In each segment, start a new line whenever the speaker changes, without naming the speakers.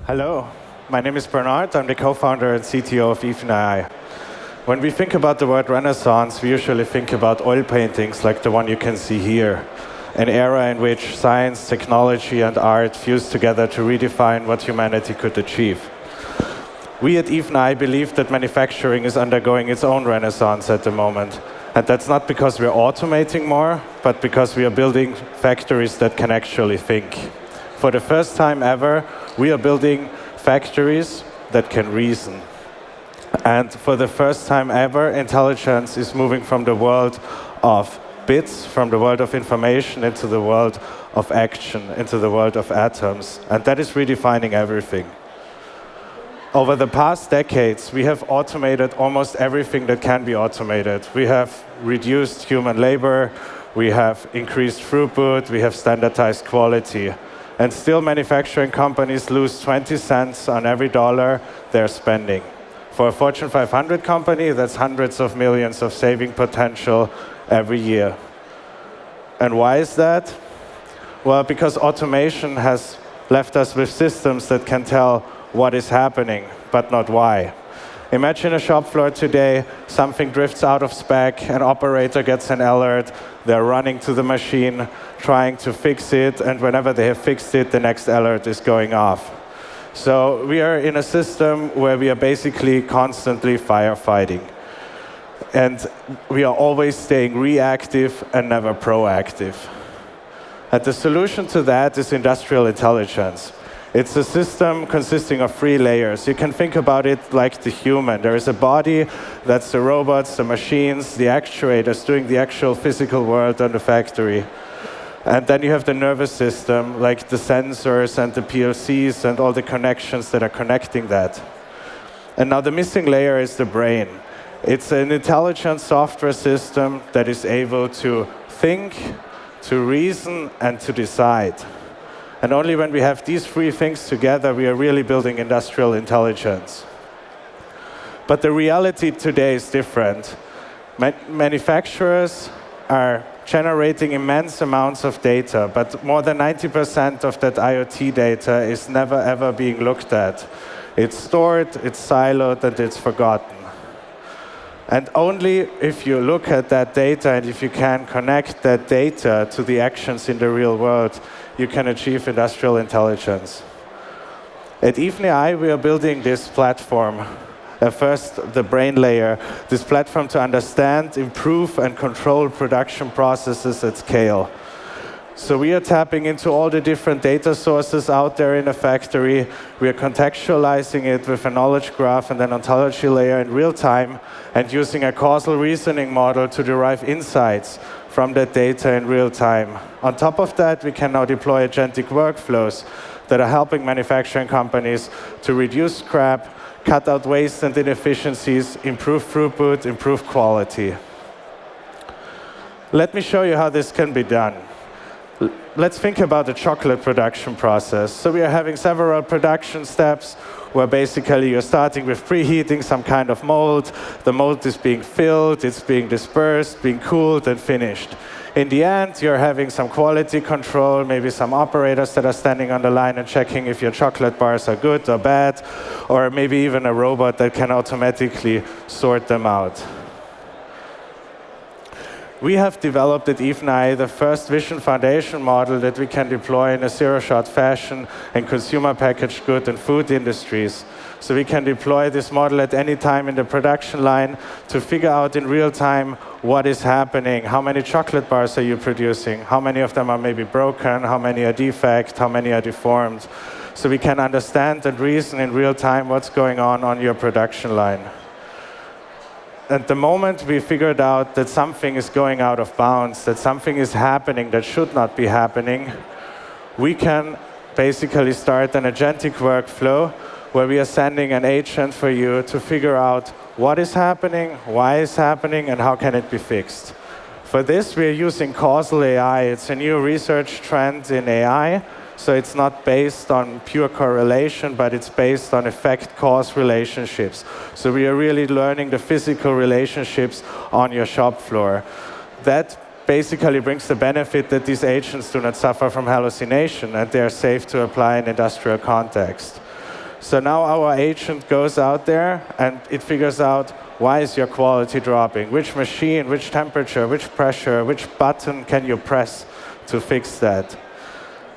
Hello, my name is Bernhard. I'm the co-founder and CTO of EthonAI. When we think about the word Renaissance, we usually think about oil paintings like the one you can see here, an era in which science, technology, and art fused together to redefine what humanity could achieve. We at EthonAI believe that manufacturing is undergoing its own renaissance at the moment. And that's not because we're automating more, but because we are building factories that can actually think. For the first time ever, we are building factories that can reason. And for the first time ever, intelligence is moving from the world of bits, from the world of information, into the world of action, into the world of atoms. And that is redefining everything. Over the past decades, we have automated almost everything that can be automated. We have reduced human labor, we have increased throughput, we have standardized quality. And still manufacturing companies lose 20 cents on every dollar they're spending. For a Fortune 500 company, that's hundreds of millions of saving potential every year. And why is that? Well, because automation has left us with systems that can tell what is happening, but not why. Imagine a shop floor today, something drifts out of spec, an operator gets an alert, they're running to the machine, trying to fix it, and whenever they have fixed it, the next alert is going off. So we are in a system where we are basically constantly firefighting. And we are always staying reactive and never proactive. And the solution to that is industrial intelligence. It's a system consisting of 3 layers. You can think about it like the human. There is a body, that's the robots, the machines, the actuators doing the actual physical world on the factory. And then you have the nervous system, like the sensors and the PLCs and all the connections that are connecting that. And now the missing layer is the brain. It's an intelligent software system that is able to think, to reason, and to decide. And only when we have these 3 things together, we are really building industrial intelligence. But the reality today is different. Manufacturers are generating immense amounts of data, but more than 90% of that IoT data is never ever being looked at. It's stored, it's siloed, and it's forgotten. And only if you look at that data and if you can connect that data to the actions in the real world, you can achieve industrial intelligence. At EthonAI, we are building this platform. First, the brain layer, this platform to understand, improve, and control production processes at scale. So we are tapping into all the different data sources out there in a factory. We are contextualizing it with a knowledge graph and an ontology layer in real time, and using a causal reasoning model to derive insights from that data in real time. On top of that, we can now deploy agentic workflows that are helping manufacturing companies to reduce scrap, cut out waste and inefficiencies, improve throughput, improve quality. Let me show you how this can be done. Let's think about the chocolate production process. So we are having several production steps where basically you're starting with preheating some kind of mold. The mold is being filled, it's being dispersed, being cooled, and finished. In the end, you're having some quality control, maybe some operators that are standing on the line and checking if your chocolate bars are good or bad, or maybe even a robot that can automatically sort them out. We have developed at EthonAI the first vision foundation model that we can deploy in a zero-shot fashion in consumer packaged good and food industries. So we can deploy this model at any time in the production line to figure out in real time what is happening. How many chocolate bars are you producing? How many of them are maybe broken? How many are defect? How many are deformed? So we can understand and reason in real time what's going on your production line. At the moment we figured out that something is going out of bounds, that something is happening that should not be happening, we can basically start an agentic workflow where we are sending an agent for you to figure out what is happening, why it's happening, and how can it be fixed. For this, we are using causal AI. It's a new research trend in AI. So it's not based on pure correlation, but it's based on effect-cause relationships. So we are really learning the physical relationships on your shop floor. That basically brings the benefit that these agents do not suffer from hallucination and they are safe to apply in industrial context. So now our agent goes out there and it figures out, why is your quality dropping? Which machine, which temperature, which pressure, which button can you press to fix that?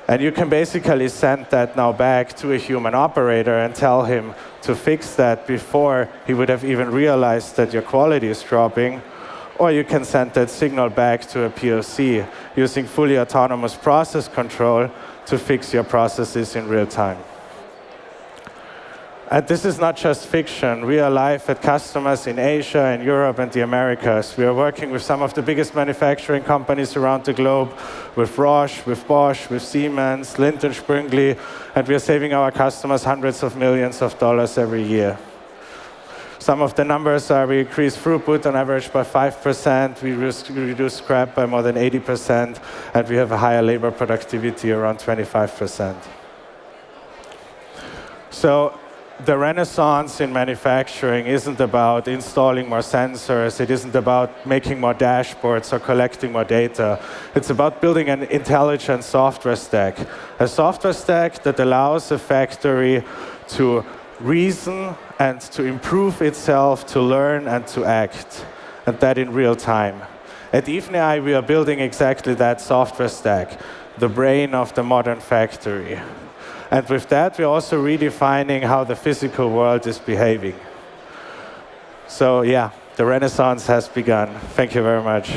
And you can basically send that now back to a human operator and tell him to fix that before he would have even realized that your quality is dropping. Or you can send that signal back to a POC using fully autonomous process control to fix your processes in real time. And this is not just fiction. Real life at customers in Asia, in Europe, and the Americas. We are working with some of the biggest manufacturing companies around the globe, with Roche, with Bosch, with Siemens, Lindt & Sprüngli, and we are saving our customers hundreds of millions of dollars every year. Some of the numbers are we increase throughput on average by 5%, we reduce scrap by more than 80%, and we have a higher labor productivity around 25%. So the renaissance in manufacturing isn't about installing more sensors, it isn't about making more dashboards or collecting more data. It's about building an intelligent software stack. A software stack that allows a factory to reason and to improve itself, to learn and to act, and that in real time. At EthonAI, we are building exactly that software stack, the brain of the modern factory. And with that, we're also redefining how the physical world is behaving. So yeah, the renaissance has begun. Thank you very much.